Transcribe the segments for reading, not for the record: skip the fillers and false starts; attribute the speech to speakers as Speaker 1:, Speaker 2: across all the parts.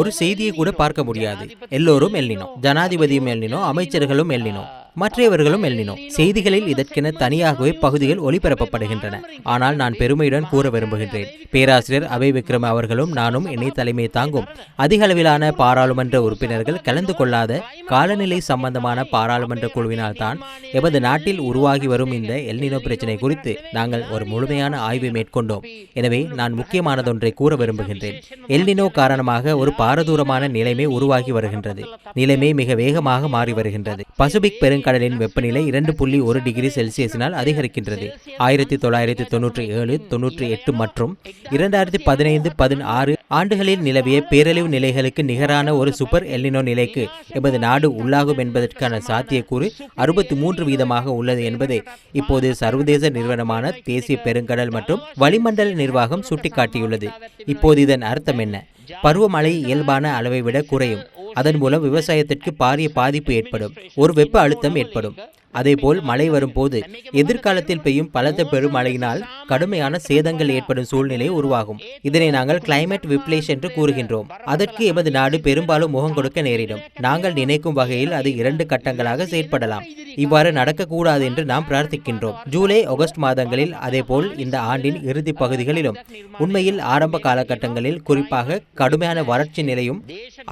Speaker 1: ஒரு செய்தியை கூட பார்க்க முடியாது. எல்லோரும் எல்லினோ, ஜனாதிபதியும் எல்லினோ, அமைச்சர்களும் எல்லினோ, மற்றவர்களும் எல்லினோ. செய்திகளில் இதற்கென தனியாகவே பகுதிகள் ஒளிபரப்பப்படுகின்றன. ஆனால் நான் பெருமையுடன் கூற விரும்புகின்றேன், பேராசிரியர் அபய் விக்ரம அவர்களும் நானும் இணை தலைமை தாங்கும் அதிக அளவிலான பாராளுமன்ற உறுப்பினர்கள் கலந்து கொள்ளாத காலநிலை சம்பந்தமான பாராளுமன்ற குழுவினால் தான் எமது நாட்டில் உருவாகி வரும் இந்த எல்னினோ பிரச்சினை குறித்து நாங்கள் ஒரு முழுமையான ஆய்வை மேற்கொண்டோம். எனவே நான் முக்கியமானதொன்றை கூற விரும்புகின்றேன். எல்னினோ காரணமாக ஒரு பாரதூரமான நிலைமை உருவாகி வருகின்றது. நிலைமை மிக வேகமாக மாறி வருகின்றது. பசிபிக் பெருங்கடலின் வெப்பநிலை 2.1 டிகிரி செல்சியஸினால் அதிகரிக்கின்றது. 1997, 98 மற்றும் 2015-16 ஆண்டுகளில் நிலவிய பேரழிவு நிலைகளுக்கு நிகரான ஒரு சூப்பர் எல்னினோ நிலைக்கு எமது நாடு உள்ளாகும் என்பதற்கான சாத்தியக்கூறு 63% உள்ளது என்பதை இப்போது சர்வதேச நிறுவனமான தேசிய பெருங்கடல் மற்றும் வளிமண்டல நிர்வாகம் சுட்டிக்காட்டியுள்ளது. இப்போது இதன் அர்த்தம் என்ன? பருவமழை இயல்பான அளவை விட குறையும். அதன் மூலம் விவசாயத்திற்கு பாரிய பாதிப்பு ஏற்படும். ஒரு வெப்ப அழுத்தம் ஏற்படும். அதேபோல் மழை வரும்போது எதிர்காலத்தில் பெய்யும் பலத்த பெருமழையினால் கடுமையான சேதங்கள் ஏற்படும் சூழ்நிலை உருவாகும். இதனை நாங்கள் கிளைமேட் விப்ளேஷ் என்று கூறுகின்றோம். அதற்கு எமது நாடு பெரும்பாலும் முகம் கொடுக்க நேரிடும். நாங்கள் நினைக்கும் வகையில் அது 2 கட்டங்களாக செயற்படலாம். இவ்வாறு நடக்கக்கூடாது என்று நாம் பிரார்த்திக்கின்றோம். ஜூலை, ஆகஸ்ட் மாதங்களில், அதேபோல் இந்த ஆண்டின் இறுதி பகுதிகளிலும் உண்மையில் ஆரம்ப காலகட்டங்களில் குறிப்பாக கடுமையான வறட்சி நிலையும்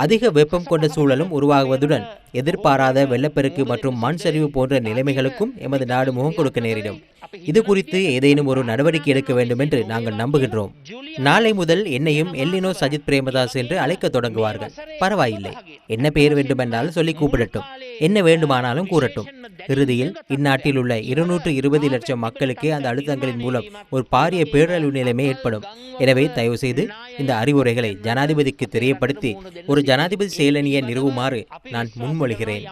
Speaker 1: அதிக வெப்பம் கொண்ட சூழலும் உருவாகுவதுடன் எதிர்பாராத வெள்ளப்பெருக்கு மற்றும் மண் சரிவு போன்ற நிலைமைகளுக்கும் எமது நாடு முகம் கொடுக்க நேரிடும். இது குறித்து ஏதேனும் ஒரு நடவடிக்கை எடுக்க வேண்டும் என்று நாங்கள் நம்புகின்றோம். நாளை முதல் என்னையும் எல்லினோ சஜித் பிரேமதாஸ் என்று அழைக்க தொடங்குவார்கள். பரவாயில்லை, என்ன பெயர் வேண்டுமென்றாலும் சொல்லி கூப்பிடட்டும், என்ன வேண்டுமானாலும் கூறட்டும். இறுதியில் இந்நாட்டில் உள்ள 220 லட்சம் மக்களுக்கு அந்த அழுத்தங்களின் மூலம் ஒரு பாரிய பேரழிவு நிலைமை ஏற்படும். எனவே தயவு செய்து இந்த அறிவுரைகளை ஜனாதிபதிக்கு தெரியப்படுத்தி ஒரு ஜனாதிபதி செயலணியை நிறுவுமாறு நான் முன்மொழிகிறேன்.